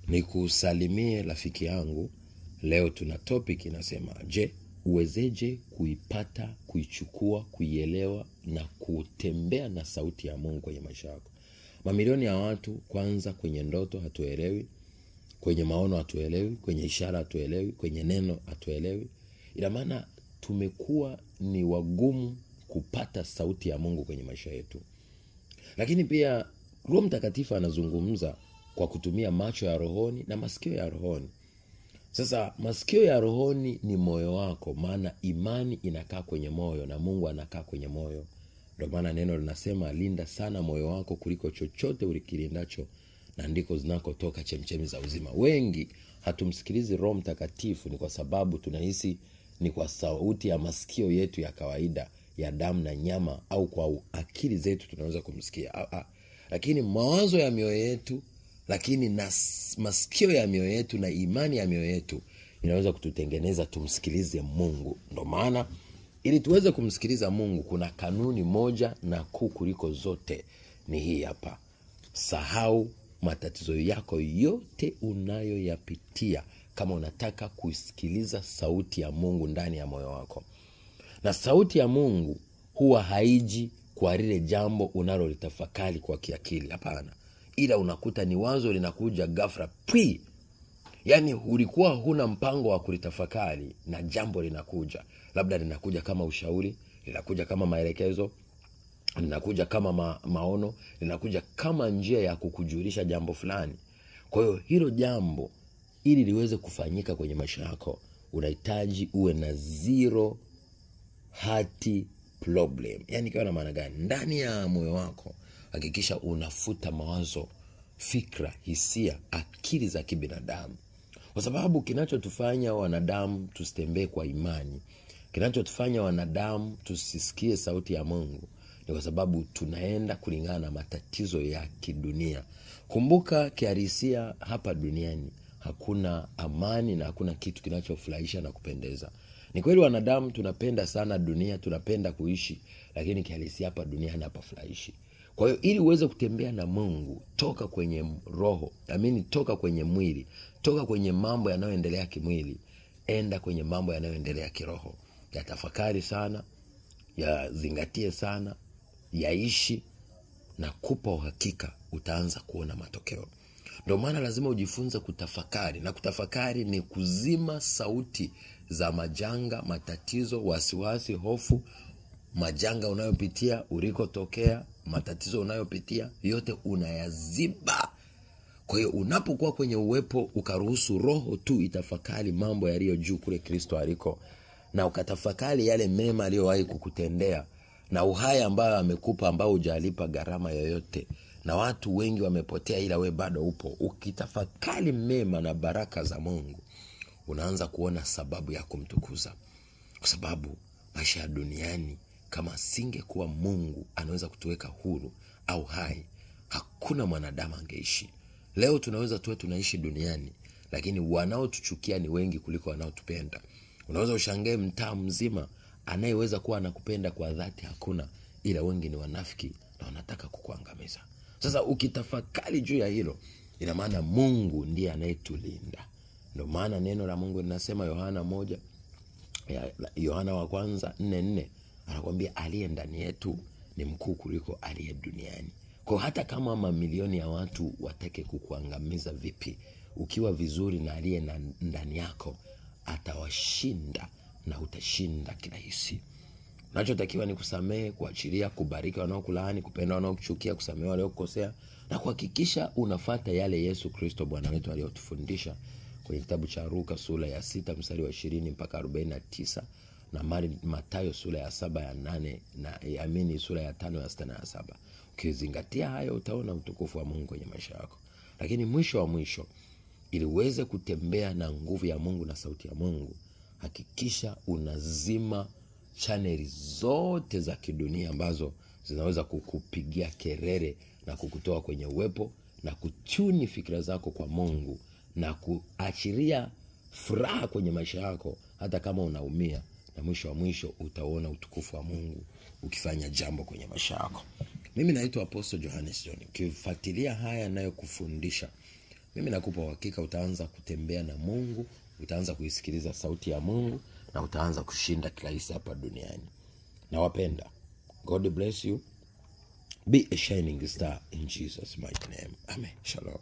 Nikusalimie rafiki yangu. Leo tuna topic inasema, je, uwezeje kuipata, kuichukua, kuielewa na kutembea na sauti ya Mungu kwenye maisha yako? Mamilioni ya watu kwanza kwenye ndoto hatuelewi, kwenye maono hatuelewi, kwenye ishara hatuelewi, kwenye neno hatuelewi. Ina maana tumekuwa ni wagumu kupata sauti ya Mungu kwenye maisha yetu. Lakini pia Roho Mtakatifu anazungumza kwa kutumia macho ya rohoni na masikio ya rohoni. Sasa masikio ya rohoni ni moyo wako, maana imani inakaa kwenye moyo na Mungu anakaa kwenye moyo. Ndio maana neno linasema, linda sana moyo wako kuliko chochote ulikilindacho, na ndiko zinakotoka chemchemi za uzima. Wengi hatumsikilizi Roho Mtakatifu ni kwa sababu tunahisi ni kwa sauti ya masikio yetu ya kawaida ya damu na nyama, au kwa akili zetu tunaweza kumsikia. Lakini mawazo ya mioyo yetu, lakini na masikio ya mioyo yetu na imani ya mioyo yetu inaweza kututengeneza tumsikilize Mungu. Ndio maana ili tuweze kumsikiliza Mungu kuna kanuni moja na kuu kuliko zote, ni hii hapa: sahau matatizo yako yote unayoyapitia kama unataka kusikiliza sauti ya Mungu ndani ya moyo wako. Na sauti ya Mungu huwa haiji kwa lile jambo unalolitafakari kwa kiakili, hapana. Ila unakuta ni wazo linakuja ghafla. Yaani ulikuwa huna mpango wa kulitafakari na jambo linakuja. Labda linakuja kama ushauri, linakuja kama maelekezo, linakuja kama maono, linakuja kama njia ya kukujulisha jambo fulani. Kwa hiyo hilo jambo ili liweze kufanyika kwenye maisha yako, unahitaji uwe na zero heart problem. Yaani kwa maana gani? Ndani ya moyo wako hakikisha unafuta mawazo, fikra, hisia, akili za kibinadamu. Kwa sababu kinachotufanya wanadamu tusitembee kwa imani, kinachotufanya wanadamu tusisikie sauti ya Mungu, ni kwa sababu tunaenda kulingana na matatizo ya kidunia. Kumbuka kihalisia hapa duniani hakuna amani na hakuna kitu kinachofurahisha na kupendeza. Ni kweli wanadamu tunapenda sana dunia, tunapenda kuishi, lakini kihalisia hapa dunia hanapafurahishi. Kwa hiyo ili uweze kutembea na Mungu, toka kwenye roho, toka kwenye mwili, toka kwenye mambo yanayoendelea kimwili, enda kwenye mambo yanayoendelea kiroho. Yatafakari sana, yazingatie sana, yaishi, na kupa uhakika utaanza kuona matokeo. Ndio maana lazima ujifunze kutafakari, na kutafakari ni kuzima sauti za majanga, matatizo, wasiwasi, hofu, majanga unayopitia, ulikotokea, matatizo unayopitia, yote unayaziba. Kwa hiyo unapokuwa kwenye uwepo, ukaruhusu roho tu itafakari mambo yaliyo juu kule Kristo aliko, na ukatafakari yale mema aliyowahi kukutendea, na uhai ambao amekupa ambao hujalipa gharama yoyote, na watu wengi wamepotea ila we bado upo. Ukitafakari mema na baraka za Mungu, unaanza kuona sababu ya kumtukuza. Kwa sababu maisha ya duniani, kama singekuwa Mungu anaweza kutuweka huru au hai, hakuna mwanadamu angeishi. Leo tunaweza tuwe tunaishi duniani, lakini wanaotuchukia ni wengi kuliko wanaotupenda. Unaweza ushangae mtaa mzima, anayeweza kuwa anakupenda kwa dhati hakuna, ila wengi ni wanafiki na wanataka kukuangamiza. Sasa ukitafakari juu ya hilo, ina maana Mungu ndiye anayetulinda. Ndio maana neno la Mungu linasema Yohana wa kwanza 4:4, anakuambia aliye ndani yetu ni mkuu kuliko aliye duniani. Kwa hata kama mamilioni ya watu watake kukuangamiza vipi, ukiwa vizuri na aliye ndani yako, atawashinda na utashinda kirahisi. Unachotakiwa ni kusamehe, kuachilia, kubariki wanaokulaani, kupenda wanaokuchukia, kusamehe waliokukosea, na kuhakikisha unafuata yale Yesu Kristo Bwana wetu aliyotufundisha kwenye kitabu cha Luka sura ya 6 mstari wa 20 mpaka 49, na Mathayo sura ya 7 ya 8 na sura ya 5 ya 6 na ya 7. Ukizingatia hayo utaona utukufu wa Mungu kwenye maisha yako. Lakini mwisho wa mwisho, ili uweze kutembea na nguvu ya Mungu na sauti ya Mungu, hakikisha unazima chaneli zote za kidunia ambazo zinaweza kukupigia kelele na kukutoa kwenye uwepo, na kutuni fikra zako kwa Mungu, na kuachilia furaha kwenye maisha yako hata kama unaumia. Na mwisho wa mwisho utaona utukufu wa Mungu ukifanya jambo kwenye maisha yako. Mimi naitwa Apostle Johannes John. Ukifuatilia haya nayo kufundisha, mimi nakupa uhakika utaanza kutembea na Mungu, utaanza kuisikiliza sauti ya Mungu, na utaanza kushinda kirahisi hapa duniani. Nawapenda. God bless you. Be a shining star in Jesus' mighty name. Amen. Shalom.